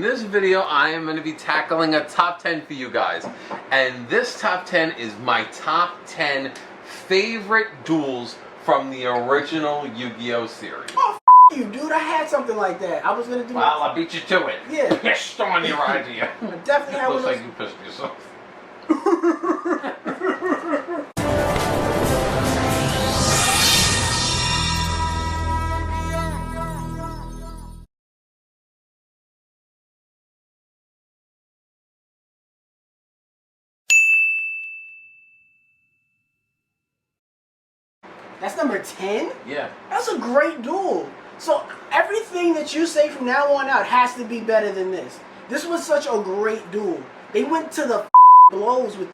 In this video, I am going to be tackling a top 10 for you guys. And this top 10 is my top 10 favorite duels from the original Yu-Gi-Oh series. Oh, you, dude. I had something like that. I was going to do Well, I beat you to it. Yeah. Pissed on your idea. I definitely had Looks one like you pissed yourself. That's number 10? Yeah. That's a great duel. So everything that you say from now on out has to be better than this. This was such a great duel. They went to the blows with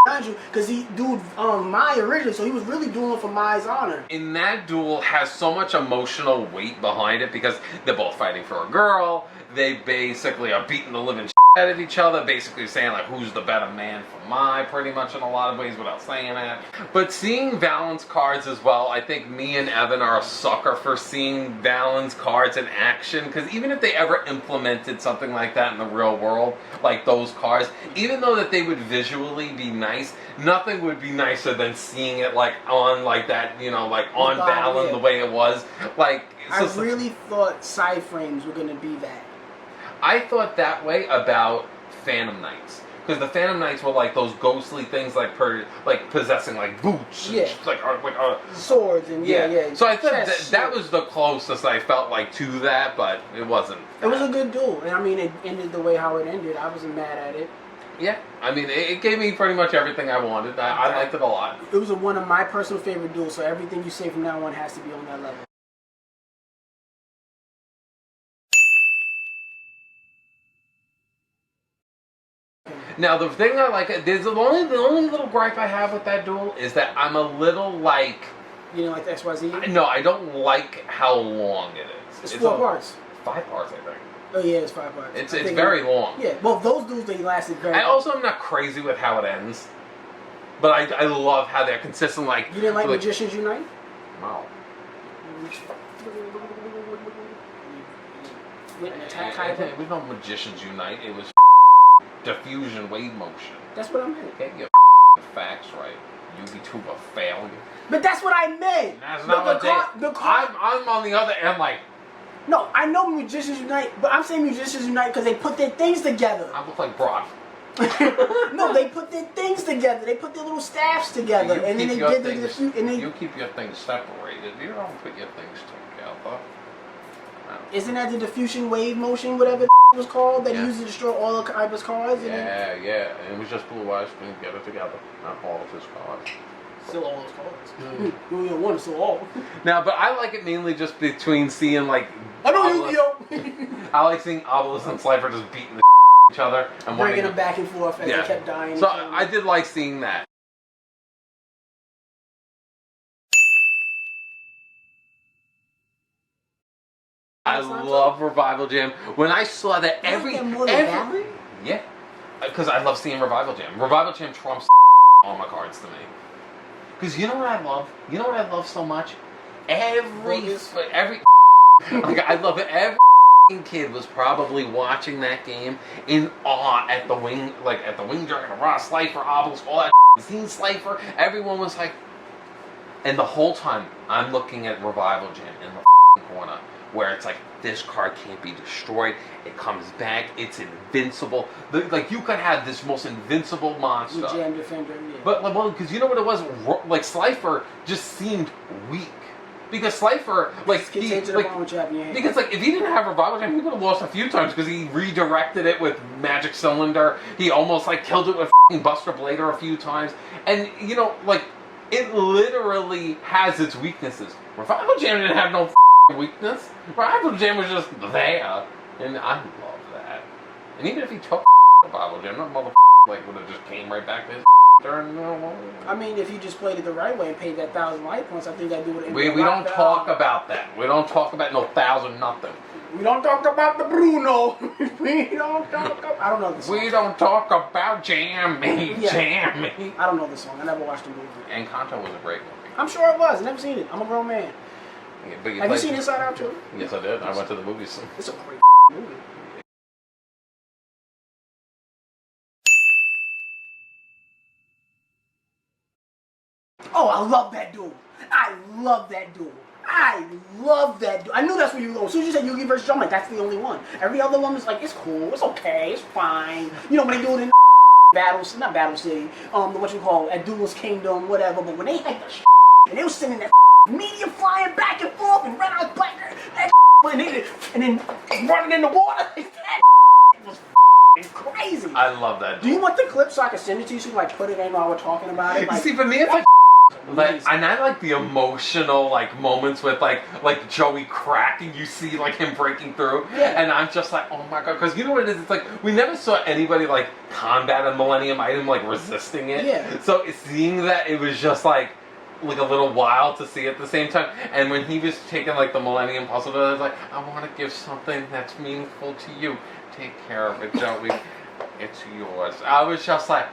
Anju because dude Mai originally, so he was really dueling for Mai's honor. In that duel has so much emotional weight behind it because they're both fighting for a girl. They basically are beating the living out of each other, basically saying like who's the better man for Mai, pretty much in a lot of ways without saying that. But seeing Valen's cards as well, I think me and Evan are a sucker for seeing Valen's cards in action, because even if they ever implemented something like that in the real world, like those cards, even though that they would visually be nice, nothing would be nicer than seeing it like on like that, you know, like on Valen the way it was. Like I really thought side frames were gonna be that. I thought that way about Phantom Knights, because the Phantom Knights were like those ghostly things, like possessing like boots, yeah, like swords and yeah. So I thought that was the closest I felt like to that, but it wasn't. It was a good duel, and I mean it ended the way how it ended. I wasn't mad at it. Yeah, I mean it gave me pretty much everything I wanted. I liked it a lot. It was one of my personal favorite duels, so everything you say from now on has to be on that level. Now the thing I like, the only little gripe I have with that duel is that I'm a little like... You didn't like the XYZ? No, I don't like how long it is. It's 4 parts. 5 parts, I think. Oh yeah, it's 5 parts. It's very long. Yeah, well those duels, they lasted very long. I also am not crazy with how it ends. But I love how they're consistent, like... You didn't like Magicians Unite? No. It was not Magicians Unite, it was diffusion wave motion. That's what I meant. Get your facts right. You be too a failure. But that's what I meant. That's not what I'm on the other end like... No, I know Magicians Unite, but I'm saying Magicians Unite because they put their things together. I look like Brock. No, they put their things together. They put their little staffs together, and then they did the diffusion. You keep your things separated. You don't put your things together. Isn't that the diffusion wave motion, whatever it was called, that used to destroy all of Kaiba's cards? Yeah. And it was just Blue Eyes putting together together, not all of his cards. Still all his cards. You only one, still all. Now, but I like it mainly just between seeing like... I know Yu-Gi-Oh! I like seeing Obelisk and Slifer just beating the each other and bringing them back and forth as they kept dying. So I did like seeing that. I love Revival Jam. When I saw that yeah, because I love seeing Revival Jam. Revival Jam trumps all my cards to me. Because you know what I love? You know what I love so much? Every like I love it. Every kid was probably watching that game in awe at the wing, at the wing dragon, Raw, Slifer, Obelisk, all that. Seeing Slifer, everyone was like, and the whole time I'm looking at Revival Jam in the corner, where it's like, this card can't be destroyed. It comes back. It's invincible. Like, you could have this most invincible monster. Jam Defender, yeah. But, well, because you know what it was? Like, Slifer just seemed weak. Because Slifer, like, because, like, if he didn't have Revival Jam, he would have lost a few times because he redirected it with Magic Cylinder. He almost, like, killed it with Buster Blader a few times. And, you know, like, it literally has its weaknesses. Revival Jam didn't have no weakness. Revival Jam was just there, and I love that. And even if he took Revival Jam, that mother like would have just came right back to his turn. I mean, if you just played it the right way and paid that 1,000 life points, I think that dude would. We don't talk about that. We don't talk about no 1,000 nothing. We don't talk about the Bruno. We don't talk about. I don't know the song. We don't talk about Jammy. Jammy. I don't know the song. I never watched the movie. And Kanto was a great movie. I'm sure it was. I never seen it. I'm a grown man. Yeah, but have you seen Inside Out too? Yes, I did. I went to the movies. It's a great movie. Oh, I love that duel. I love that duel. I love that duel. I knew that's where you were going. As soon as you said Yugioh versus Joe, I'm like, that's the only one. Every other one was like, it's cool, it's okay, it's fine. You know, when they do it in Battles, not Battle City, what you call at Duels Kingdom, whatever, but when they had the and they was sending that media flying back and forth and ran out back and then running in the water, that was crazy. I love that. Do you want the clip so I can send it to you so you like put it in while we're talking about it? Like, see, for me, it's and I like the emotional like moments with like Joey cracking. You see like him breaking through, and I'm just like, oh my god, because you know what it is. It's like we never saw anybody like combat a Millennium item like resisting it. Yeah. So seeing that, it was just like a little wild to see at the same time. And when he was taking like the Millennium Puzzle, I was like, I want to give something that's meaningful to you. Take care of it, Joey. It's yours. I was just like.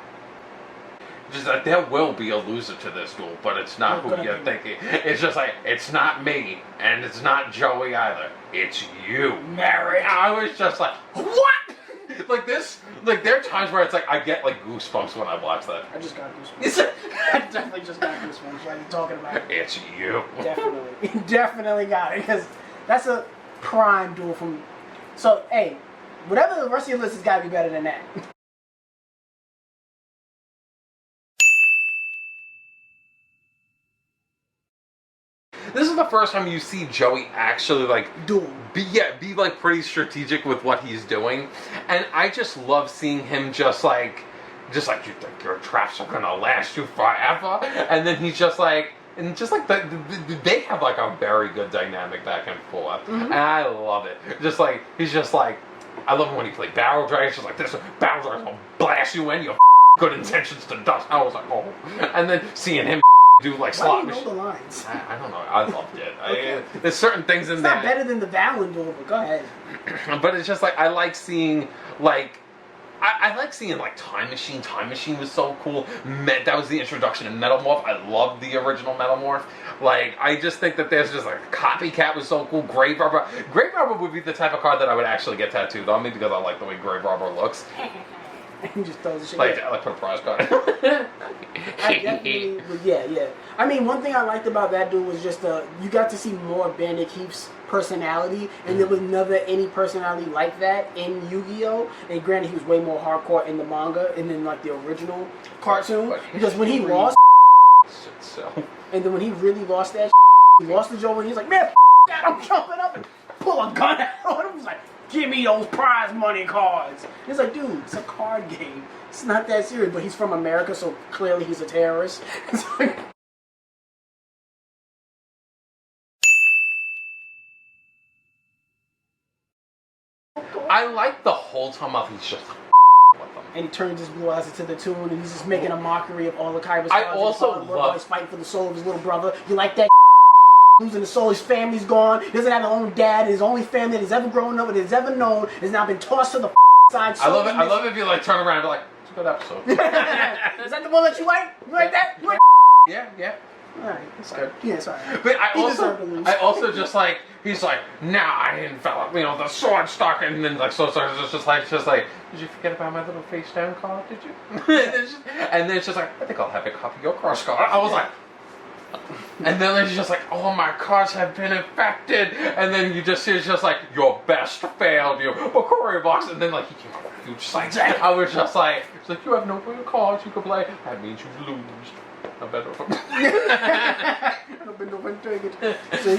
Just like, there will be a loser to this duel, but it's not who you're thinking. It's just like, it's not me, and it's not Joey either. It's you, Marik. I was just like, what? Like this, like there are times where it's like, I get like goosebumps when I watch that. I just got goosebumps. I definitely just got goosebumps while you're talking about it. It's you. Definitely. Definitely got it, because that's a prime duel from... So, hey, whatever the rest of your list has got to be better than that. This is the first time you see Joey actually like be like pretty strategic with what he's doing, and I just love seeing him just like you think your traps are gonna last you forever, and then he's just like. And just like they have like a very good dynamic back and forth, and I love it. Just like he's just like, I love when he played Barrel Dragons. Just like this, Barrel Dragons will blast you in your good intentions to dust. I was like, oh, and then seeing him. Do like slot machine. Why do you know the lines? I don't know. I loved it. Okay. There's certain things in there. It's not better than the Valen duel, but go ahead. But it's just like I like seeing like I like seeing like Time Machine. Time Machine was so cool. That was the introduction of Metamorph. I loved the original Metamorph. Like I just think that there's just like Copycat was so cool. Grave Robber. Grave Robber would be the type of card that I would actually get tattooed on me because I like the way Grave Robber looks. He just throws the shit. Like put a prize card. I definitely would, yeah. I mean, one thing I liked about that dude was just you got to see more Bandit Keith's personality, and there was never any personality like that in Yu-Gi-Oh! And granted, he was way more hardcore in the manga and then like the original cartoon, because when he lost, and then when he really lost that, he lost the Joe, and he's like, man, that, I'm jumping up and pull a gun out on him. He's like, give me those prize money cards. It's like, dude, it's a card game. It's not that serious. But he's from America, so clearly he's a terrorist. I like the whole time while he's just with them. And he turns his blue eyes into the tune, and he's just making a mockery of all the Kaiba's I cards. also love... He's fighting for the soul of his little brother. You like that? Losing the soul, his family's gone. He doesn't have his own dad. His only family that he's ever grown up with, that he's ever known, has now been tossed to the side. I love it. I love it if you like turn around and be like, it's a good episode. Is that the one that you like? You like that? You like yeah. Alright, it's good. Yeah, it's alright. But I also just like, he's like, nah, I envelop, the sword stock, and then like, so it's just like, did you forget about my little face down card, did you? And then it's just like, I think I'll have a copy of your cross card. I was like, and then it's just like, oh, my cards have been infected, and then you just see it's just like, your best failed you, a courier box, and then like, he came up with a huge sight. I was just like, it's like, you have no real cards you can play, that means you lose. I better.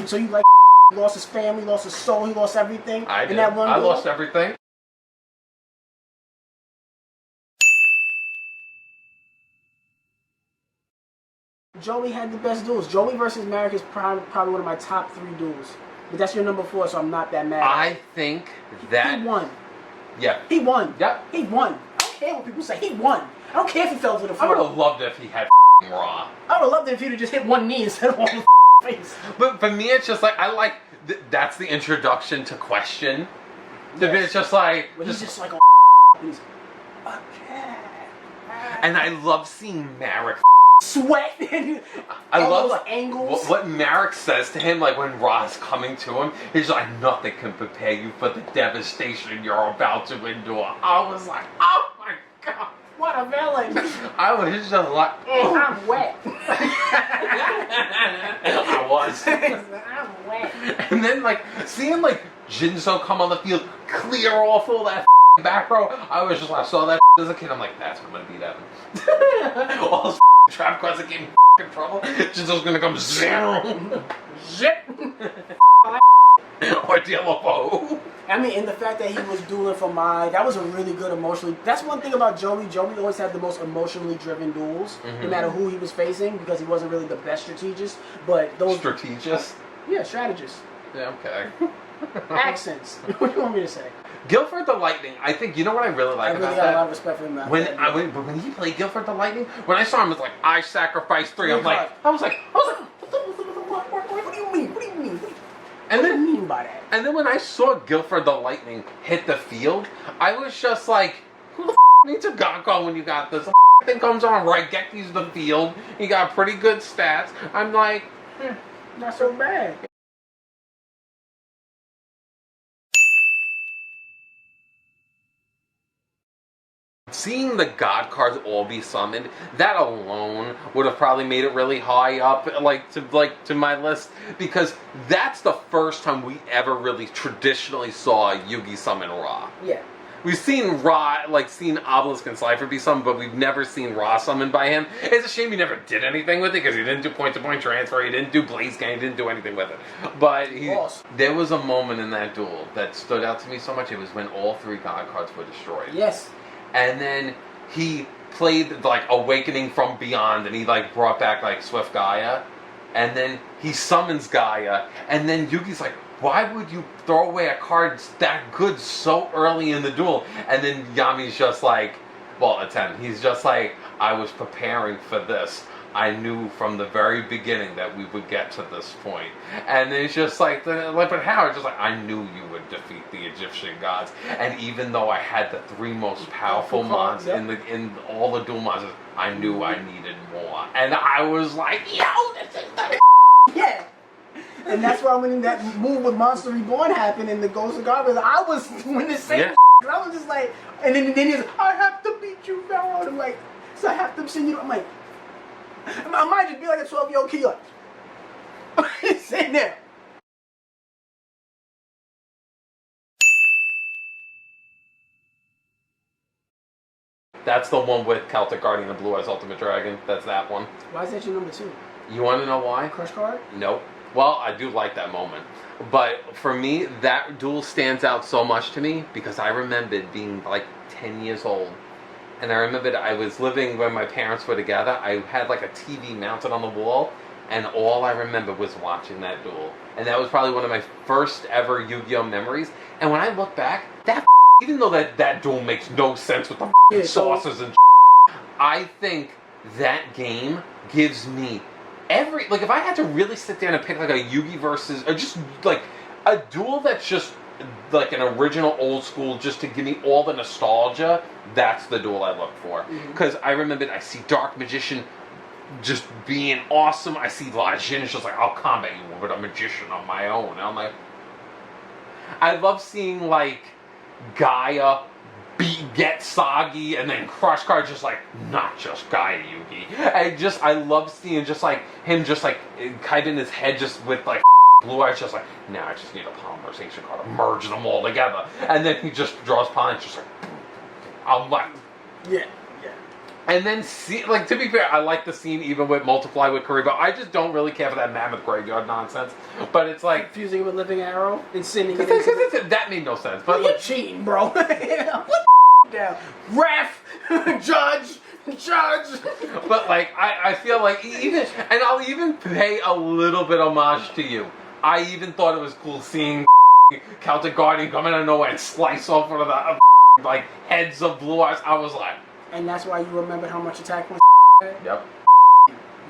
So you like he lost his family, lost his soul, he lost everything. I did. That one I lost everything. Joey had the best duels. Joey versus Marik is probably one of my top 3 duels. But that's your number 4, so I'm not that mad. I think that he won. Yeah. He won. Yep. He won. I don't care what people say. He won. I don't care if he fell to the floor. I would have loved it if he had Raw. I would have loved it if he'd have just hit one knee instead of on his face. But for me, it's just like, I like, that's the introduction to Question. Yes. It's just like... But he's just like, he's, okay. And I love seeing Marik sweat and I love those angles. What Marik says to him, like when Ra's coming to him, he's like, nothing can prepare you for the devastation you're about to endure. I was like, oh my god. What a villain! I was just like, oh. I'm wet. I was. I'm wet. And then like seeing like Jinzo come on the field, clear off all that back row. I was just like, I saw that as a kid. I'm like, that's what I'm gonna beat Evan. All those trap cards that gave me trouble. Jinzo's gonna come zero. Zip. Or DLFO. I mean, and the fact that he was dueling for that was a really good emotionally. That's one thing about Joey. Joey always had the most emotionally driven duels, no matter who he was facing, because he wasn't really the best strategist. But those strategist? Yeah, strategist. Yeah, okay. Accents. What do you want me to say? Guilford the Lightning, I think, you know what I really like about that? I really got a lot of respect for him. When he played Guilford the Lightning, when I saw him, it's like, I sacrificed 3. I was like, what do you mean? What do you mean? What do you mean by that? And then when I saw Guilford the Lightning hit the field, I was just like, who the needs a God call when you got this? The thing comes on right, Geki's the field, he got pretty good stats. I'm like, not so bad. seeing the God cards all be summoned, that alone would have probably made it really high up, to my list, because that's the first time we ever really traditionally saw Yugi summon Ra. Yeah. We've seen seen Obelisk and Slifer be summoned, but we've never seen Ra summoned by him. It's a shame he never did anything with it, because he didn't do point-to-point transfer, he didn't do Blaze Gang, he didn't do anything with it. But there was a moment in that duel that stood out to me so much. It was when all 3 God cards were destroyed. Yes. And then he played Awakening from Beyond, and he brought back Swift Gaia, and then he summons Gaia, and then Yugi's like, why would you throw away a card that good so early in the duel? And then Yami's just like, well, a 10. He's just like, I was preparing for this. I knew from the very beginning that we would get to this point. And it's just but how? It's just like, I knew you would defeat the Egyptian gods. And even though I had the 3 most powerful mons in all the duel monsters, I knew I needed more. And I was like, yo, this is the yeah. And that's why when that move with Monster Reborn happened in the Ghost of Goblins, I was doing the same. Yeah. I was just like, and then he's like, I have to beat you, Pharaoh. I'm like, so I have to send you. I'm like, I might just be like a 12-year-old kid. Like, sitting there. That's the one with Celtic Guardian and Blue Eyes Ultimate Dragon. That's that one. Why is that your number 2? You want to know why? Crush card? Nope. Well, I do like that moment. But for me, that duel stands out so much to me because I remembered being 10 years old. And I remembered I was living when my parents were together. I had a TV mounted on the wall. And all I remember was watching that duel. And that was probably one of my first ever Yu-Gi-Oh memories. And when I look back, even though that duel makes no sense with the saucers and I think that game gives me if I had to really sit down and pick a Yugi versus, or just a duel that's just an original old school, just to give me all the nostalgia, that's the duel I look for. Because I remember I see Dark Magician just being awesome. I see La Jin, it's just I'll combat you with a magician on my own. And I'm like, I love seeing Gaia get soggy, and then Crush Card not just Gaia Yugi. I love seeing him kite in his head with Blue Eyes, now I just need a polymerization card to merge them all together. And then he just draws pollen, I'm like, yeah. And then to be fair, I like the scene even with Multiply with Karibo. I just don't really care for that Mammoth Graveyard nonsense. But it's fusing it with Living Arrow and sending it that made no sense. But you're cheating, bro. Put down. Ref, judge. But I feel even, and I'll even pay a little bit homage to you. I even thought it was cool seeing Celtic Guardian come out of nowhere and slice off one of the heads of Blue Eyes. I was like. And that's why you remember how much attack points had? Yep.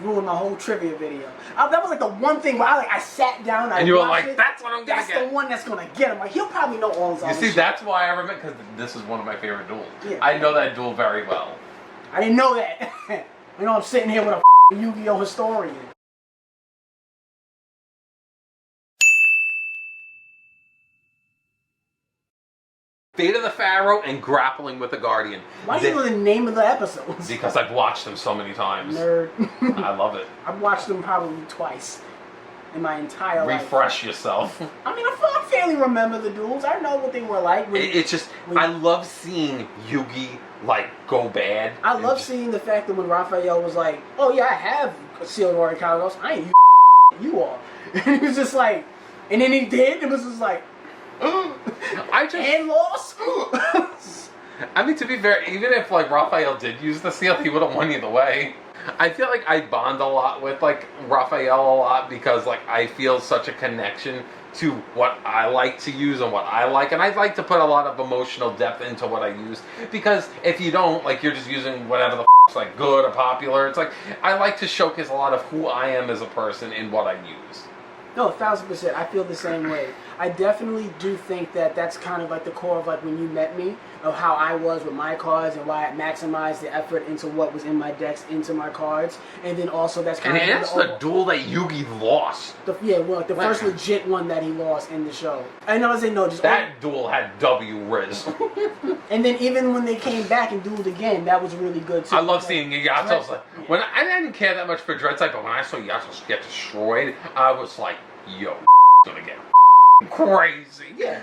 Ruined my whole trivia video. That was the one thing where I sat down, and you were like, that's what I'm gonna get. That's the one that's gonna get him. He'll probably know all his other shit. That's why I remember, because this is one of my favorite duels. Yeah. I know that duel very well. I didn't know that. I'm sitting here with a Yu-Gi-Oh historian. Fate of the Pharaoh and Grappling with the Guardian. Why do you know the name of the episodes? Because I've watched them so many times. Nerd. I love it. I've watched them probably twice in my entire life. Refresh yourself. I mean, I fairly remember the duels. I know what they were like. It's just, I love seeing Yugi, like, go bad. I love seeing the fact that when Raphael was like, oh yeah, I have Sealed Rory Kalos. I ain't you all. And he was just like, and then he did, and it was just like, and lost. I mean, to be fair, even if like Raphael did use the seal, he would have won either way. I feel like I bond a lot with like Raphael a lot because like I feel such a connection to what I like to use and what I like, and I like to put a lot of emotional depth into what I use, because if you don't, like, you're just using whatever the f***'s like good or popular. It's like I like to showcase a lot of who I am as a person in what I use. No, 1,000%. I feel the same way. I definitely do think that that's kind of like the core of like when you met me, of how I was with my cards and why I maximized the effort into what was in my decks, into my cards. And then also that's kind of... And that's the duel that Yugi lost. The first legit one that he lost in the show. I know I say no, just... That duel had W Riz. And then even when they came back and dueled again, that was really good too. I love seeing Yatos. Like, when I didn't care that much for Dreadsight, but when I saw Yatos get destroyed, I was like, yo, gonna get crazy. Yeah.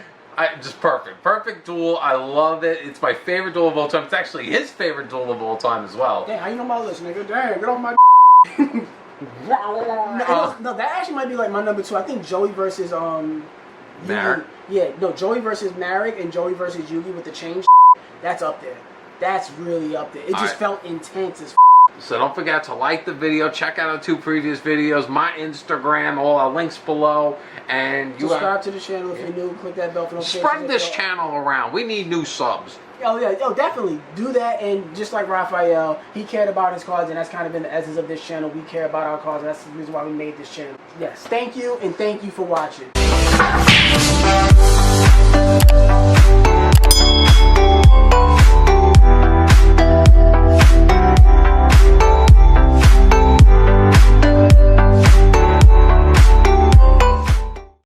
Just perfect duel. I love it. It's my favorite duel of all time. It's actually his favorite duel of all time as well. Damn, how you know about this, nigga? Damn, get off my no, that actually might be like my number 2. I think Joey versus Marik. Joey versus Marik and Joey versus Yugi with the chain. That's up there. That's really up there. It just felt intense as. So don't forget to like the video, check out our 2 previous videos, my Instagram, all our links below, and you subscribe to the channel if you're new. Click that bell for notifications. Spread this channel around. We need new subs. Definitely do that. And just like Raphael, he cared about his cards, and that's kind of been the essence of this channel. We care about our cards, and that's the reason why we made this channel. Yes, thank you, and thank you for watching.